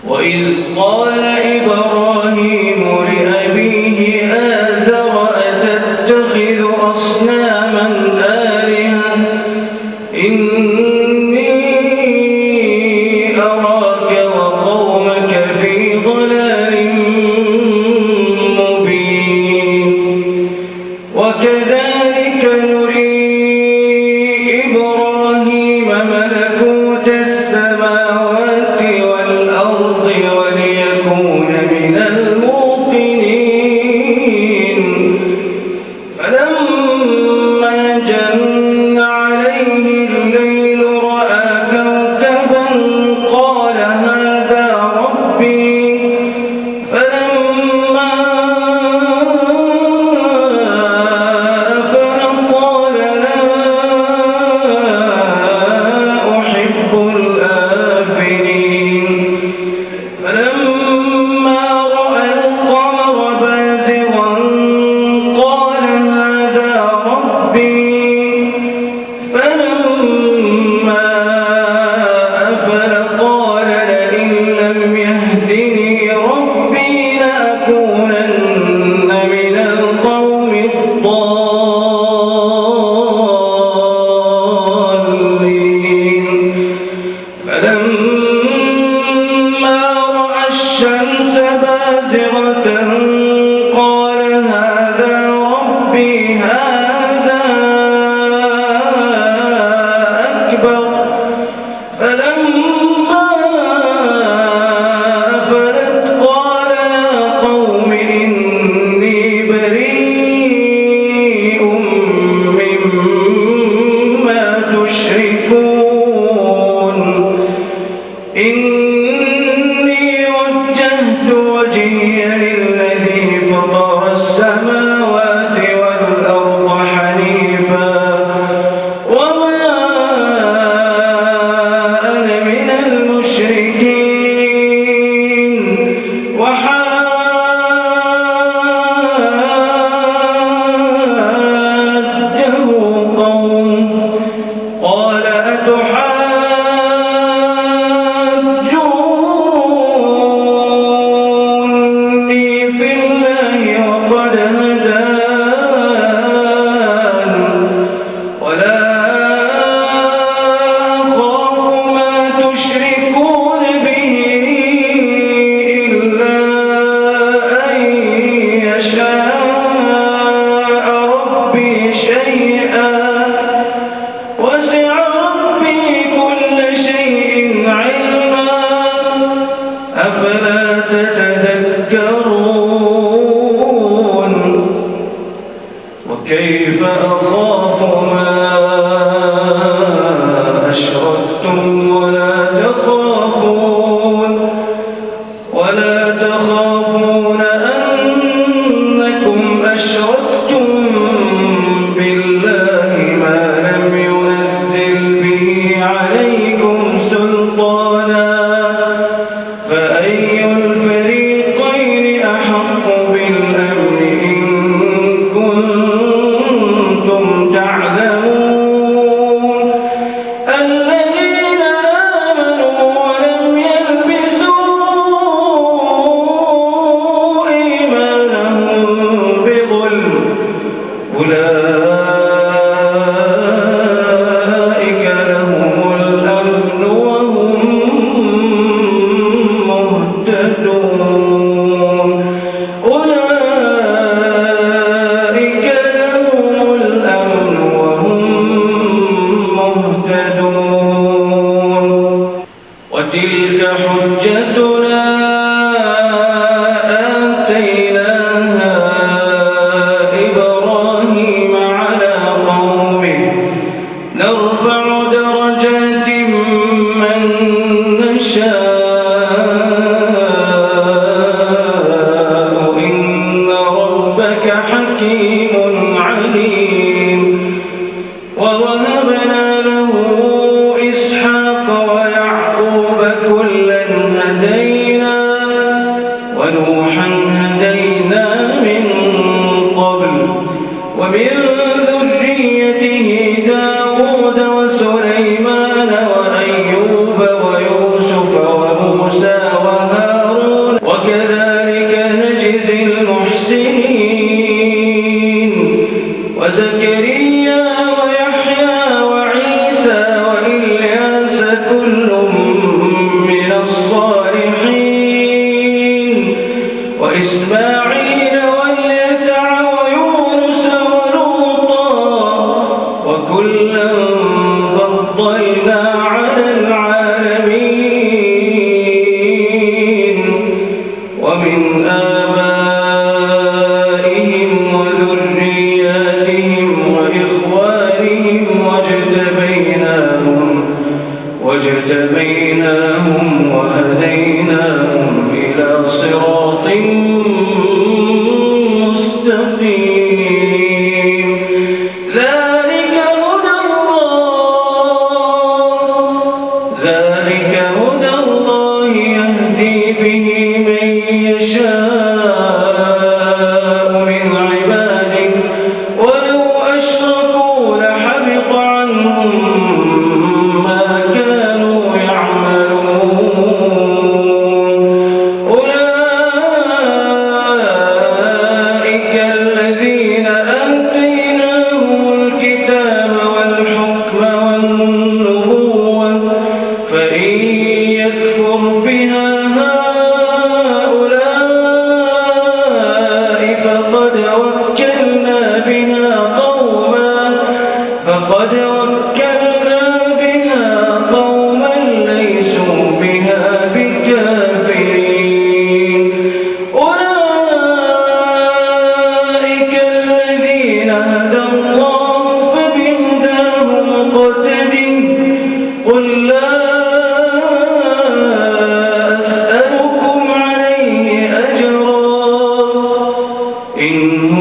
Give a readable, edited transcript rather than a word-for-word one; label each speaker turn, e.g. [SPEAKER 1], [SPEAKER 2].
[SPEAKER 1] وإذ قال إبراهيم لأبيه آزر أتتخذ أصناما آلهة إني أراك وقومك في ضلال مبين وكذلك نري إبراهيم ملكوت السماوات والأرض وليكون من الموقنين فلما جن عليه الليل رأى كوكبا قال هذا ربي فلما أفل قال لا أحب الآفلين فلما رأى القمر بازغا قال هذا ربي فلما أفل قال لئن لم يهدني ربي لأكونن من القوم الضالين فلما رأى الشمس بازغة قال هذا ربي هذا أكبر فلما أفلت قال يا قوم إني بريء مما تشركون إني وجهت وجهي للذي فطر السماوات والأرض حنيفا وما أنا من المشركين وحاجه قوم قال أتحاجوني في الله وقد هدان ولا أخاف ما تشركون به إلا أن يشاء ربي شيئا وسع ربي كل شيء علما أفلا تتذكرون وكيف أخاف ما أشركتم ولا تخافون أنكم أشركتم بالله ما لم ينزل به عليكم سلطانا فأي الفريقين أحق بالأمن إن كنتم تعلمون الذين آمنوا ولم يلبسوا إيمانهم بظلم أولئك لهم الأمن وهم مهتدون أولئك لهم الأمن وهم مهتدون وتلك حجتنا آتيناها إبراهيم على قومه نرفع درجات من نشاء إن ربك حكيم عليم ووهبنا له إسحاق ويعقوب كلا هدينا ونوحا هدينا من قبل ومن ذريته داود وسليمان وأيوب ويوسف وموسى وهارون واجتبيناهم وهديناهم إلى صراط مستقيم ذلك هدى الله يهدي به من يشاء من عباده ولو أشركوا لحبط عنهم ما كانوا يعملون أولئك الذين آتيناهم الكتاب والحكم والنبوة فإن يكفر بها هؤلاء فقد وكلنا بها قوما ليسوا بها بكافرين أولئك الذين هدى الله فبهداه مقتده قل لا أسألكم عليه أجرا إن